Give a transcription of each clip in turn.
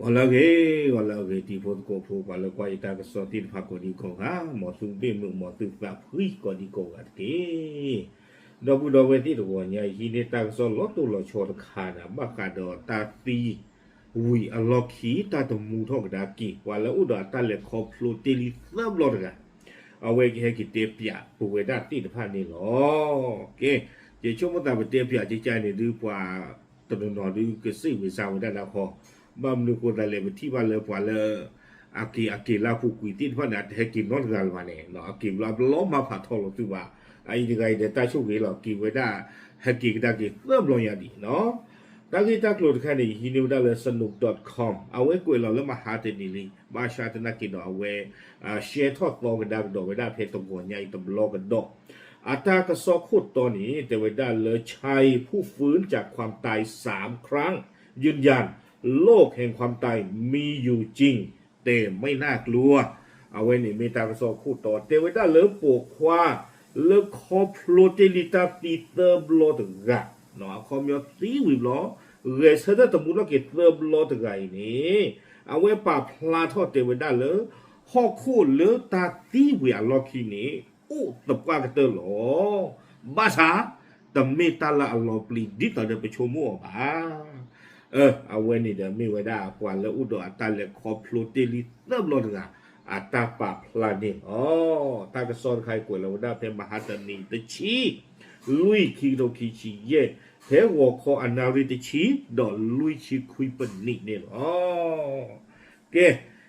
wala ge ti pho ko pho pa lo kwa ita ka so ti pha ko di ko ha mo su pe mu mo tu pa phui ko di ko ga te do bu do we ti do nya hi ne ta so lo to lo cho ta kha na ma ka do ta ti wi a lo khi ta to mu tho ga da ki wala u do ta le kho plo ti li sab lo ga a we ge ki te pya pu we da ti ta pha ni lo ke je cho mo ta ba te pya je cha ni du pwa to no du ke si we sa we da la kho bam nu ko da le ti ba le pwa le aki la pu ku ti pha na he ki not gal ma ne no aki la lo ma pha tho lo tu ba ai di ga de ta chu ge lo ki we da he ki da ki sab lo ya di no ta ki ta klo ta ni hi ni da le sanuk.com เอาไว้กวยเราแล้วมาหาตินี่มาชาตนะกินเอาไว้share ทอดตอกันได้ดอกไว้ได้เพจตรงหัวใหญ่ตรงบล็อกกันดอกอัตรากระสอบขุดตอนนี้แต่ไว้ได้เลยชัยผู้ฟื้นจากความตาย3 ครั้งยืนยันโลกแห่งความตายมีอยู่จริงแต่ไม่น่ากลัวเอาไว้นี่เมตากระสอบขุดต่อแต่ไว้ได้เลยปวกคว้าเลยคอโปรเตลิตาปีเตอร์บลอตกะเนาะคอมยอตีวิบล้อเรสเดอร์ตมุนก็เกิดเตอร์บลอตกะนี่เอาไว้ป่าพลาทอดแต่ไว้ได้เลยฮอกคู่เลยตาตีวิอาล็อกที่นี่โอ้ตบกว่ากันเตอร์หรอบาษาแต่เมตาละอัลลอฮ์ปลีดิต่อเดินไปชมมั่วบ้าเอาไว้นี่เดี๋ยวไม่ไว้ได้กว่าแล้วอุดรอัตเลคอโปรเตลิเตอร์บลอตกะอัตาปาพลานี่ตากระสอนใครกว่าเราได้เป็นมหาตนีตะชีลุยคีโตคีชีเย่เทวคออนาริตชีดอลุยชีคุยปนิเนี่ยเก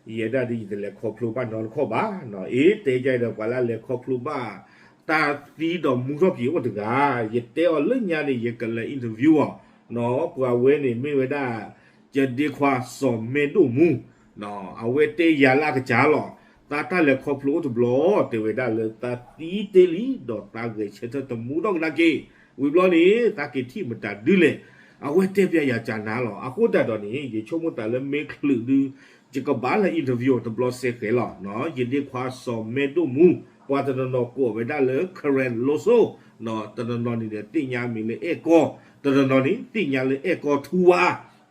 เยดาดีแต่ละคอพลูบ้านนอนข้อบ้าเนาะเตใจเดกว่าละเลยคอพลูบ้าตาตีดอมูชอบผีว่าถึงเยเตอเรื่องยานี่เยกันเลยอินเทอร์วิวเนาะกว่าเวนี่ไม่ไว้ได้จะดีกว่าสมเมดูมูเนาะเอาเวเตยาลากจ้าหรอตาเลยคอพลูตุบลอเตไว้ได้เลยตาตีเตลีดอตาเกเชตตมูดอกนาเกวิบลอนี่ตาเกที่มันตาดื้อเลยเอาไว้เตเปียยาจานาหรออากูแต่ตอนนี้ยิ่งชมแต่ละเมฆหรือดื้อจะก็บ้านละอินเทอร์วิวตบลอเซเกหรอเนาะยินดีคว้าสมเมดูมูกว่าตอนนอกูไว้ได้เลยคาร์เรนโลโซเนาะตอนนอนี่เดี๋ยวติญามีเลยเอโกตอนนอนี่ติญาเลยเอโกทัว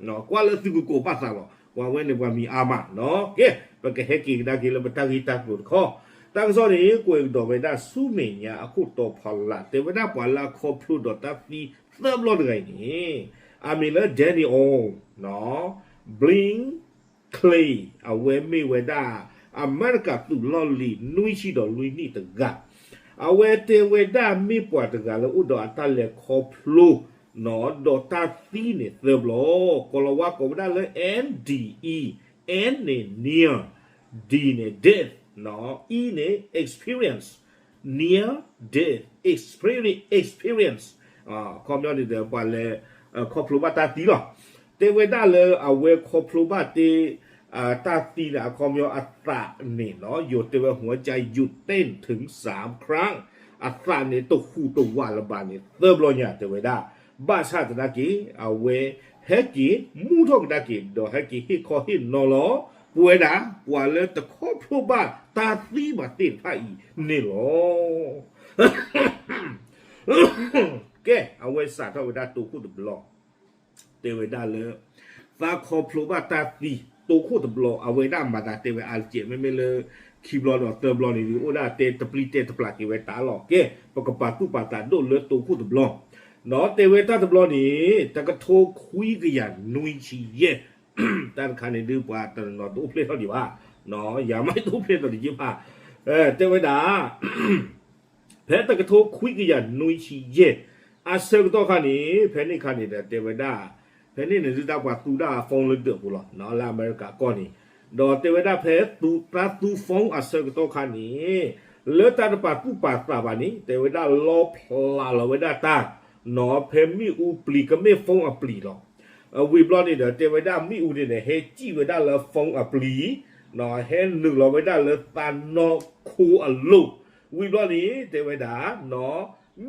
เนาะกว่าเลยสิกูโกปัสสาวะกว่าเว้นว่ามีอามาเนาะเก้ปะเกเฮกิดากิลบะตากิตากุดข้อตั้งซอนี่กูดอเวดาซูเมญญาอะคุตอพอลลาเตเวดาปอลลาคอพลูดอตาฟีเติมลอดไงนี่อามิเลเดนิโอเนาะบลิงคลีเอาเวมิเวดาอเมริกาตุลอลีนุยชิดอลุยนี่ตะกะเอาเวเตเวดามีปวดตะกะแล้วอุดอตาเลคอพลูเนาะดอตาฟีเนี่ยเติมลอกอลวะก็ได้เลย NDE N เนี่ย near D เนี่ย death เนาะ E เนี่ย experience near death experience คอมยอนี่เดี๋ยวว่าเลยคอพลูบาตาตีหรอเตเวได้เลยเอาเวคอพลูบาตีตาตีนะคอมยออัตราเนี่ยเนาะหยุดเตวหัวใจหยุดเต้นถึง3 ครั้งอัตราเนี่ยตัวคู่ตัวว่าละบาเนี่ยเติมลอยเนี่ยเตเวได้บ้าชาตินักเอาเวเฮกิมูทอกนักดอเฮกิฮิคอฮินอลอป่วยนะว่าเลยตะคอพลูบาตาตีมาติดไพ่นี่หรอแกเอาไว้สาธารณะตัวคู่ตบลอเตเวได้เลยตาคอพลูบาตาตีตัวคู่ตบลอเอาไว้ได้มาตาเตเวอาเจไม่เลยคีบลอดเติมลอนี่โอ้ได้เตตปลีเตตปลากีไว้ตาหรอกแกปกปาตุปาตาโดนเลยตัวคู่ตบลอเนาะเตเวตาตบลอนี่แต่ก็โทรคุยกันอย่างนุยชีเย่แต่คันนี้ดื้อว่าตอนนอนตู้เพลทเท่าดีว่าเนาะอย่าไม่ตู้เพลทตอนนี้ป่ะเตเวดาแพ้แต่ก็โทรคุยกันอย่างนุยชีเย่อาเซลตัวคันนี้แพ้นี่คันนี้เตเวดาแพ้นี่เนี่ยจะได้ว่าตูด้าฟองเลยเดือดบุหรี่เนาะลาอเมริกาก่อนนี่ดอเตเวดาแพ้ตูฟองอาเซลตัวคันนี้เลือดตาปาตูปาตาบานี้เตเวดาลอพลาลเวดาตาเนาะเพมีอูปลีก็ไม่ฟองอปลีหรอกวิบลอนี่เดี๋ยวเตเวดามีอูเนี่ยเฮจีเวดาละฟองอปลีเนาะเฮหนึ่งเราเวดาละตานอคูอลูวิบลอนี่เตเวดาเนาะ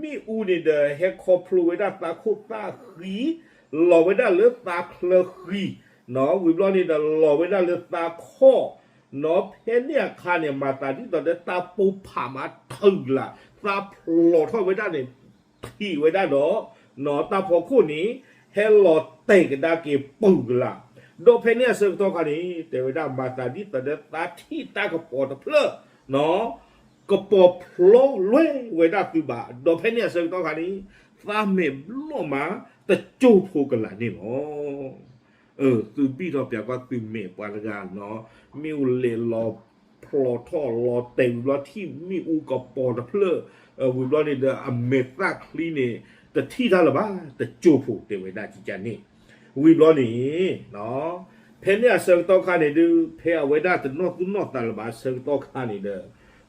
มีอูนี่เดเฮคอพลูเวดาตาคุตาขีหล่อเวดาเลตาเคลขีเนาะวิบลอนี่เดหล่อเวดาเลตาข้อเนาะเพนเนี่ยคาเนี่ยมาตาที่ตอนเดตาปูผามาถึงละตาพลอทอเวดาเนี่ยที่เวดาเนาะตาพอคู่นี้เฮลอเตกดาเกปุงละ โดเพเนียเสกตัวกันนี้เทวดามาตาดิตาเดตาที่ตากระปอตะเพลเนาะกระปอโผล่เว้ยเวดาตุบะโดเพเนียเสกตัวกันนี้ตาเมบลมาแต่จูพูกันละนี่เนาะตือพี่เราเปียกว่าตือเมปานกันเนาะมิวเลลอพลอท่อรอเต็มรอที่มีอูกระปอตะเพลวิบลอนี่เดอเมตาคลีนี่แต่ที่ได้หรือเปล่าแต่จูพูเทวดาจิจานี่วิบลอนี่เนาะเพนเนี่ยเสกตัวกันนี่ดูเพอเวดาแต่นอตุนอตาลบาเสกตัวกันนี่เด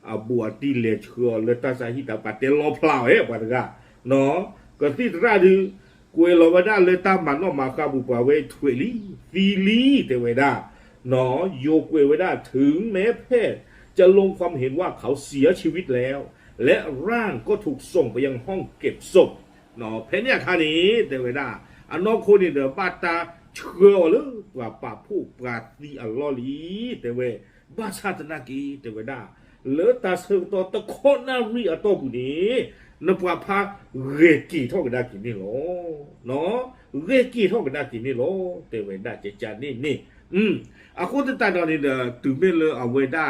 อบัวตีเลเชือเลตาสาหิตาปาเตลอพลาวปานกันเนาะก็ที่ราดูกวยลอวดาเลตามันอมาคาบุปาเวทเวลีฟีลีเทวดาเนาะโยกเวดาถึงแม้แพทย์จะลงความเห็นว่าเขาเสียชีวิตแล้วและร่างก็ถูกส่งไปยังห้องเก็บศพเนาะเพนเนี่ยคานี้เทวดาอันนอกคนนี่เดบาตาเชื่อเลยว่าป่าผู้ปราดีอัลลอลีเทวบาชาตนากีเทวดาเลตาเสกตัวตะโคนารีอัตโตบุนีนปวาพาเรกีท่องกันได้กินนี่หรอเนาะเรกีท่องกันได้กินนี่หรอเทวดาเจจานี่อาคุณตาตอนนี้เดตื่นเต้นเลยเอาเวดา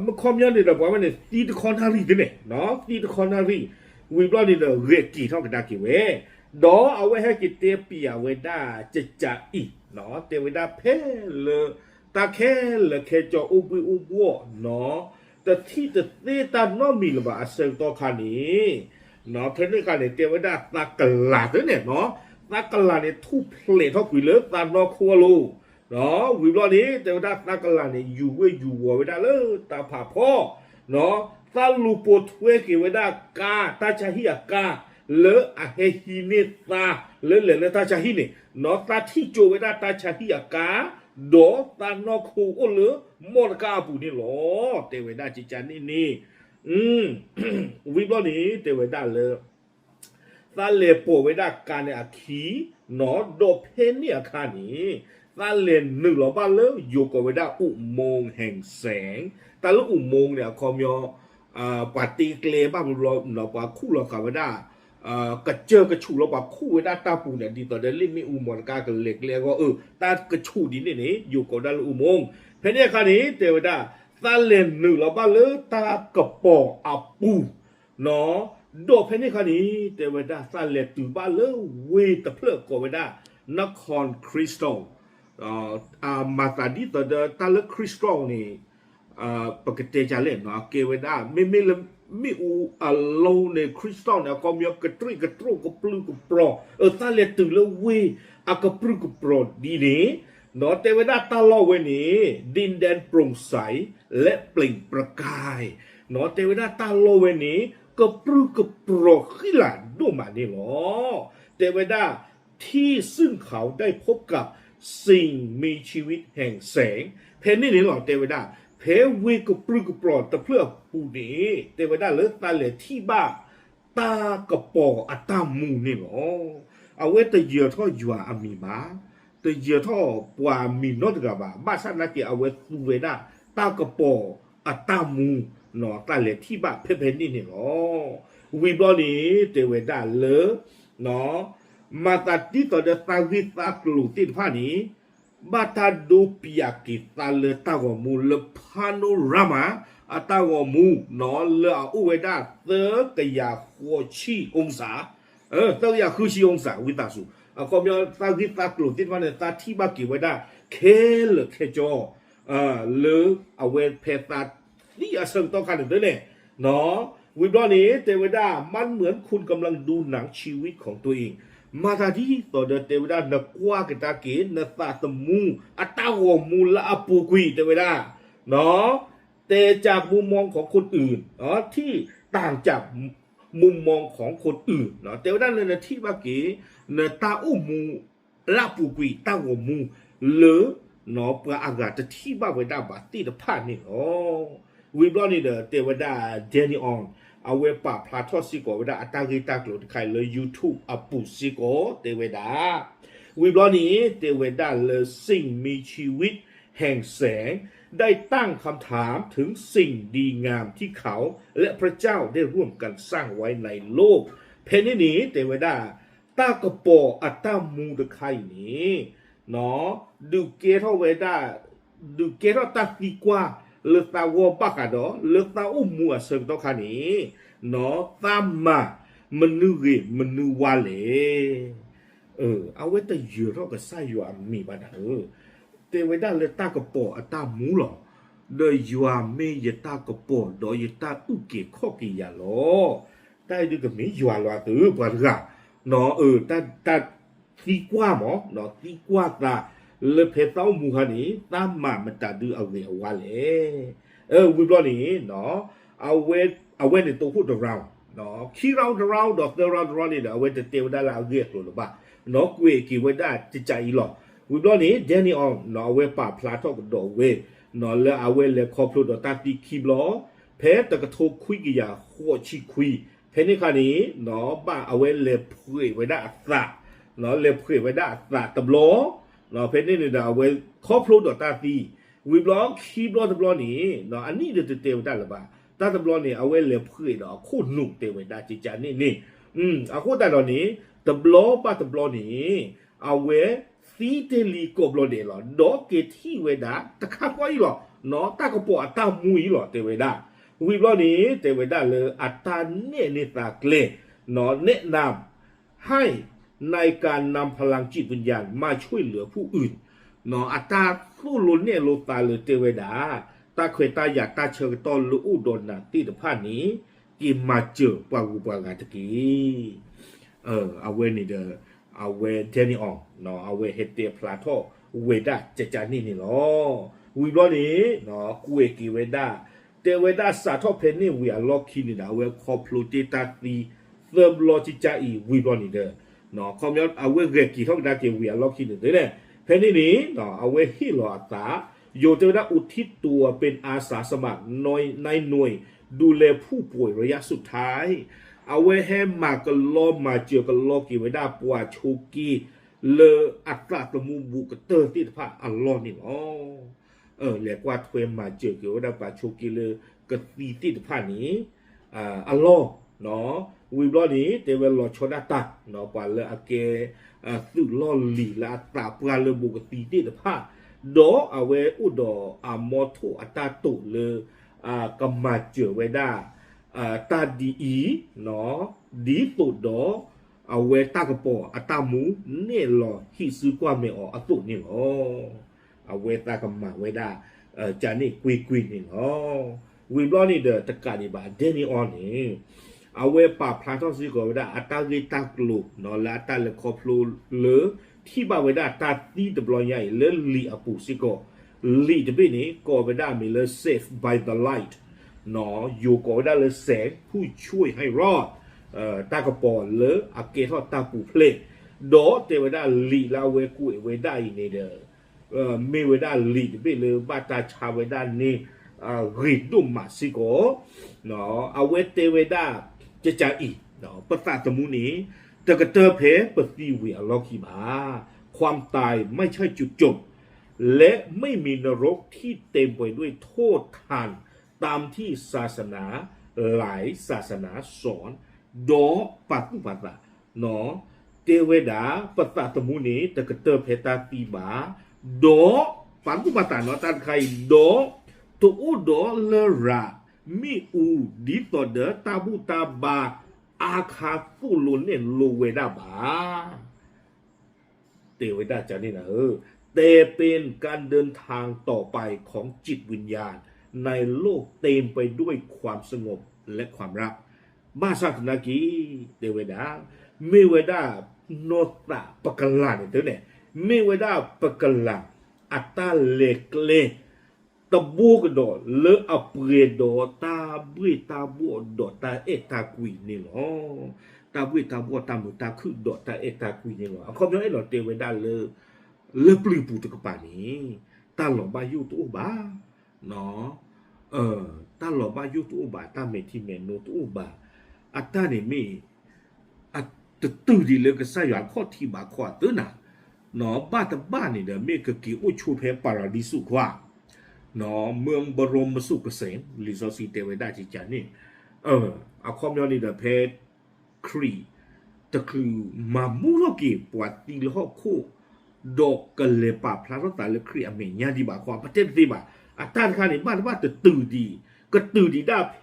มันคอมยันนี่เดบอกว่าเนี่ยตีตะคอนนารีเนี่ยเนาะตีตะคอนนารีวิบลอนี่เดเรกีท่องกันได้กินเวดอเอาไว้ให้กิเตปียเวดาเจจาอีเนาะเทวดาเพลตาแค่เลเคจออุบอุบวเนาะแต่ที่จะเตตานอมีหรือเปล่าเสกตัวขานี้เนาะเพราะนี่การเนี่ยเทวดาตากลาดเนี่ยเนาะตากลาดเนี่ยทุบเพลทอกุยเลิศตานอคัวลูเนาะวิบลอนี้เทวดาตากลาดเนี่ยอยู่เวอยู่วัวเวดาเลิศตาผ่าพ่อเนาะตาลูปทเวกิเวดากาตาชาฮิยากาเลอะเฮฮิเนตาเลตาชาฮิเนเนาะตาที่โจเวดาตาชาฮิยากาโดตานอคูโอเลมอดกาปูนี่หรอเทวดาจิจานี่วิบลอนี้เทวดาเลตาเลโปเวดาการเนี่ยขีเนาะโดเพนเนี่ยคานี้ตาเลนหนึ่งหรอบ้านเลอยู่กับเวดาอุโมงค์แห่งแสงตาลอุโมงค์เนี่ยคอมยอปาติเกลบ้าบุรเนาะปาคู่เรากับเวดากระเจอกระชูเราปาคู่เวดาตาปูเนี่ยดีต่อเดลิมีอุโมงค์กากันเล็กเลยก็ตากระชูดีนี่อยู่กับดาลอุโมงค์เพนเนี่ยคานี้เทวดาตาเลนหนึ่งหรอบ้านเลตากระปออับปูเนาะโดเพนนี่คานี้เทวดาตาเลตุบ้านเลเวตเพลกเวดานครคริสตัลมาตาดีต่อเดตาเลคริสตัลนี่ปกติจะเล่นเนาะเกเวดาไม่อูโลในคริสตัลเนี่ยก็มีกระตรีกระตรูกระปลื้กระปลอตาเลตุเลเวกระปลื้กระปลอดีนี้เนาะเทวดาตาลอเวนี้ดินแดนโปร่งใสและเปล่งประกายเนาะเทวดาตาลอเวนี้กระปลื้กระปลอขึ้นหลังดูมานี่หรอเทวดาที่ซึ่งเขาได้พบกับสิ่งมีชีวิตแห่งแสงเพนนี่หรอเทวดาเพวิกปรึกปลอดแต่เพื่อผู้นี้เทวดาเลิกตาเหลที่บ้าตากระปออัตามูนี่หรอเอาไว้แต่เยอะท่อยัวอามีมาแต่เยอะท่อปวามีนอตกับบ้าสันนักเกี่ยวเอาไว้ตูเวดาตากระปออัตามูเนาะตาเหลที่บ้าเพนนี่หรอวิบลอนี้เทวดาเลิกเนาะมาตัดที่ต่อเดตาวิตากลุตินผ้านี้บาตาดูปิยากิตาเลตาวมูเลพาโนรามาอัตาวมูนอเลอุเวดาเตกยาหัวชีองศาเตกยาคือชีองศาวิตาสุก็มีตาวิตากลุตินผ้าเนี่ยตาที่บากิเวดาเคลเคจอเลอเวเพตาที่อาเซงต้องการเดินเนี่ยเนาะวิบลอนี้เทวดามันเหมือนคุณกำลังดูหนังชีวิตของตัวเองมาทาที่ต่อเดเทวดานักว่ากันตาเกนนัตาตมูอัตาวมูละอปูกุยเทวดาเนาะแต่จากมุมมองของคนอื่นที่ต่างจากมุมมองของคนอื่นเนาะเทวดาเนนที่ว่าเกเนตาอุมูละปูกุยตาวมูหรือเนาะเพื่ออากาศจะที่บ้าเวดาบาตีตะพานนี่วิบลอนี่เดเทวดาเดนิออนเอาเวปาพลาทอสิโกเวดาอัตากิตากลุดใครเลย YouTube อปุสิโกเทวดาวิบลอนี้เทวดาเลยสิ่งมีชีวิตแห่งแสงได้ตั้งคำถามถึงสิ่งดีงามที่เขาและพระเจ้าได้ร่วมกันสร้างไว้ในโลกเพนนี้เทวดาตากระปออัตามูดไคนี้ เนาะดูเกทเวดาดูเกทตักดีกว่าเลตาวอปักอะดอเลตาอุมัวเสกตอคานี้เนาะตามมามนุเรมนุวาเลเอาไว้แต่เยอะเราก็ใส่อยู่อามีบ้านเตเวดาเลตากระปออัตามูหรอเดยยัวเมยตากระปอดอยตาอุเกข้อกิยาลอแต่ดูก็ไม่ยัวลอตือปะกะเนาะแต่ตีกว่าหมอเนาะตีกว่าตาเลเพเต้ามูฮันีตามมามันตาดูเอาเววาเลวิบลอนี่เนาะเอาเวในตัวพูดเราเนาะขี้เราดอกเรานี่เนาะเอาเวแต่เตียวได้ละเอาเรียกตัวหรือเปล่าเนาะกูกี่เวได้จิตใจหรอวิบลอนี่เดนี่ออนเนาะเอาเวป่าพลาทอกดอกเวเนาะแล้วเอาเวเลยคอพลูดอกตาตีคีบล้อเพแต่กระทบคุยกี่ยาหัวชิคุยเพนี่คานี้เนาะบ้าเอาเวเลยเพื่อไว้ได้อัตราเนาะเลยเพื่อไว้ได้อัตราตบล้อเนาะเพนี่เนี่ยเอาเวคอพลูดอกตาตีวิบล้อคีบล้อตบล้อนี่เนาะอันนี้เดี๋ยวเตียวได้หรือเปล่าตาตบล้อนี่เอาเวเลยเพื่อเนาะโคตรหนุ่มเตียวไว้ได้จิจานี่เอาโคตรแต่ตอนนี้ตบล้อป้าตบล้อนี่เอาเวซีเตลีกบล้อเดลอดอกเกที่เวดาตะคาปอยหรอเนาะตากระปออัตามุยหรอเตเวดาวิบล้อนี้เตเวดาเลยอัตาเนี่ยตาเกลเนาะแนะนำให้ในการนำพลังจิตวิญญาณมาช่วยเหลือผู้อื่นเนาะอัตาสู้ลุ้นเนี่ยโลตาเลยเตเวดาตาเคยตาอยากตาเชิงตอนลูอุดนนะที่ตะพานนี้กินมาเจอปากุปากาตะกี้เอาเวนี่เด้อเอาเวเทนี่ออกเนาะเอาเวเฮเตพลาโตเวดาเจจานี่เนาะวิบล้อนี้เนาะกูเอกิเวดาเตเวดาสาทอเพนนี่วิอาล็อกคินี่นะเวคอพลูติตาตีเริ่มลอจิจาอีวิบล้อนี้เด้อเนาะคอมยอดเอาเวเรกิทอกดาเกวิอาล็อกคินี่เด้อเนี่ยเพนนี่นี้เนาะเอาเวฮิโลอัตาโยเตวดาอุทิศตัวเป็นอาสาสมัครในหน่วยดูแลผู้ป่วยระยะสุดท้ายเอาไว้ให้มากกันล้อมาเจอกันล้อกี่ไว้ได้ปัวโชกีเลออัตราตมูบุกเตอร์ที่พระอัลลอฮ์นี่เรียกว่าทเวมาเจอกี่ไว้ได้ปัวโชกีเลอกตีที่พระนี้อัลลอฮ์เนาะวิบล้อนี้เตเวลอชดาตาเนาะปัวเลอเกสุล้อลีละอัตราปัวเลบุกตีที่พระดอเอาไว้อุดอมอทุอัตราตุเลกำมาเจอไว้ได้ตาดีเนาะดีตุดอเอาเวตากระปออัตามูเนี่ยหรอที่ซื้อกว่าไม่ออกอัตุนี่หรอเอาเวตากำมาไว้ได้จานี่กุยนี่หรอวิบล้อนี่เด้อตะการนี่บาเดนี่ออนนี่เอาเวป่าพลาทอซื้อกว่าไว้ได้อัตาเกตากลูเนาะและอัตาเลคอพลูเลอที่บาไว้ได้ตาตีตะบลอยใหญ่เลลีอปูซิโกลีจะเป็นนี่ก็ไว้ได้มีเล safe by the lightเนาะอยู่ก็ได้เลยแสงผู้ช่วยให้รอดตากระปอนเลยอาเกทอตาปูเพลดอเตวดาลีลาเวกุเวได้นี่เด้อเมเวดาลีไปเลยบาตาชาเวดานี่รีดดุมมาสิโกเนาะเอาเวเตเวดาจะจ่าอีเนาะประสาทมูนี้แต่กระเตอเพปฏิเวียล็อกขีมาความตายไม่ใช่จุดจบและไม่มีนรกที่เต็มไปด้วยโทษทานตามที่ศาสนาหลายศาสนาสอนดอปัตตุปัตตะเนาะเตเวดาปัตตะตมุนีตะกะเตเพตาตีบาดอปัตตุปัตตะเนาะตันใครดอตุอุดอเลระมีอูดิตอเดตาบุตาบาอาคาฟุลุนเนี่ยโลเวดาบาเตเวดาจานี่นะแต่เป็นการเดินทางต่อไปของจิตวิญญาณในโลกเต็มไปด้วยความสงบและความรักมาสักนากีเดเวดาเมเวดาโนตาปกลาเนี่ยเมเวดาปกลาอัตตาเลกเลตะบูกดอเลอเปรดอตาบุยตาบัวดอตาเอตากุยนี่หรอตาบุยตาบัวตามุตาคือดอตาเอตากุยนี่หรอเขาไม่ให้หรอเดเวดาเลปลีปูตกปานี้ตาหลอบายุตุบาเนาะตาหลอบายุตุบาตาเมทิเมโนตุบาอัตตาเนี่ยมีอัตตื่นดีเลยก็ใส่หยาข้อที่บาขวาตื้อน่ะเนาะบ้านแต่บ้านนี่เด้อเมกะกิอุชูเพปาราดิสุขว่าเนาะเมืองบรมสุขเกษมลิซอซีเตไว้ได้จิจานี่เอาความยอนี่เด้อเพครีตะคือมามูโลกีปวดตีลหอกคู่ ดอกกันเลยป่าพระรตาเลยครีอเมญาดีบ่าความประเทศที่บ่าอัตตาข้าในบ้านตื่นดีก็ตื่นดีได้เพ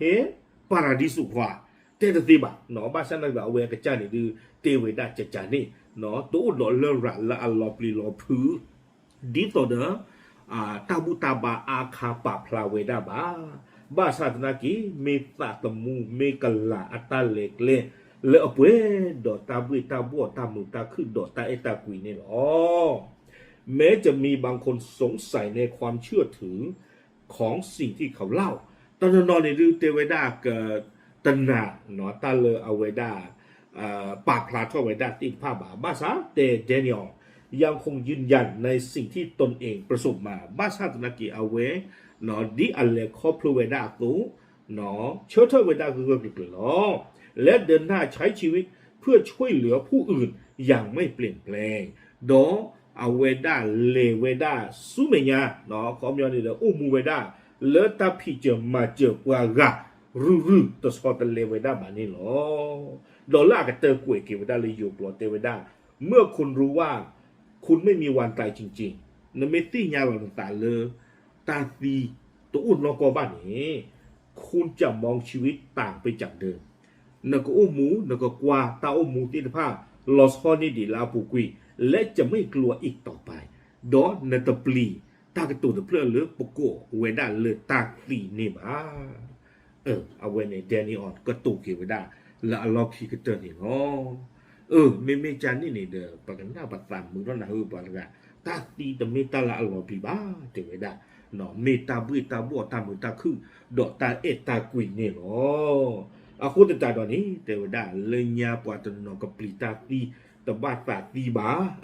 ปาราดิสุขวาเตติบ่าหนอบ้านฉันนั่งเอาเวกจานี่ดูเตเวดาจะจานี่หนอตัวหล่อเลระละอัลลอปลีลอพื้ดีต่อเด้อตาบุตาบาอาคาปาพลาเวดาบ้าศาสนากีเมตาตมูเมกัลลาอัตตาเล็กเล่เลอเปดอตาบุตาบัวตามุตาคือดอตาเอตากุยนี่หรอแม้จะมีบางคนสงสัยในความเชื่อถือของสิ่งที่เขาเล่าตอนนอนในฤดูเตเวดาเกิดตนาเนาะตาเลอเวดาปากพลาทเวดาติดผ้าบาบ้าซาเตเดเนียลยังคงยืนยันในสิ่งที่ตนเองประสบมาบ้าซาตนากีเอาเวเนาะดิอัลเลคอพลูเวดาตูเนาะเชื่อเทเวดาคือเรื่องหรอและเดินหน้าใช้ชีวิตเพื่อช่วยเหลือผู้อื่นอย่างไม่เปลี่ยนแปลงดอเอาเวดาเลเวดาสุเมญาเนาะขอมีอะไรเด้ออุมูเวดาเลตาพิเจมาเจกว่ากะรูตัวสอตเลเวดาบานี่หรอดอลลาร์กับเตอร์กวยเกเวดาเลยอยู่ปลอเตเวดาเมื่อคุณรู้ว่าคุณไม่มีวันตายจริงๆนเมตี้ยาวันต่างๆเลยตาตีตัวอุ่นนอกบ้านนี้คุณจะมองชีวิตต่างไปจากเดิมนกอุ้มหมูนกกวาตาอุ้มหมูติดผ้าลอสฮอนี่ดีลาปูกุยและจะไม่กลัวอีกต่อไปดอนตปลีตากระตุนเพื่อเลือกปโกเวดาเลือตาตีนี่บ้าเอาไว้ในเดนิออนก็ตูเกเวดาแล้วล็อกที่กระเตอร์นี่เนาะไม่จานนี่เด้อปกันหน้าปัตตามมือร้อนหนาปะละตาตีแต่เมตาละอัลลอฮ์ปีบ้าเทเวดาเนาะเมตาบุยตาบัวตามือตาคือดอกตาเอตากุยนี่เนาะaku tetap dah ni dah lenya puat no ke pelita ti tebat tak tiba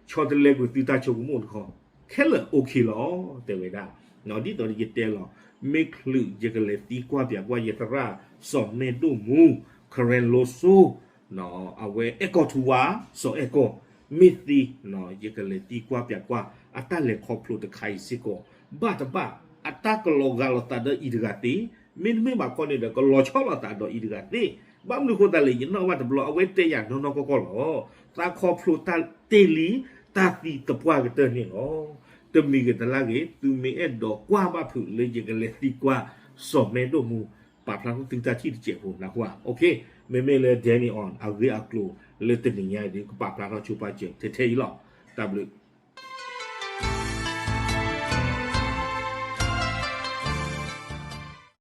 cho te le ku ti ta chu mu kho khela okay lo te we da no di to ni te lo me khlu je ke le ti kwa pya kwa ye tara so me tu mu karen lo so no awe eko tuwa so eko mithi no ye ke le ti kwa pya kwa ata le kho plu te khai si ko ba ta ba ata ko lo ga lo ta de idgati min me ba ko ne de ko lo cho lo ta do idgati ba mu ko ta le yin no wa ta blo awe te ya no ko lo ta kho plu ta te li ta ti ta pwa ke te ni lo te mi ke ta la ke tu me e do kwa ba phu le ye ke le ti kwa so me do mu pa phla tu ta chi je ho na kwa okay me le Danny on a ge a klo le te ni ya de pa phla ro chu pa je te te lo ta blu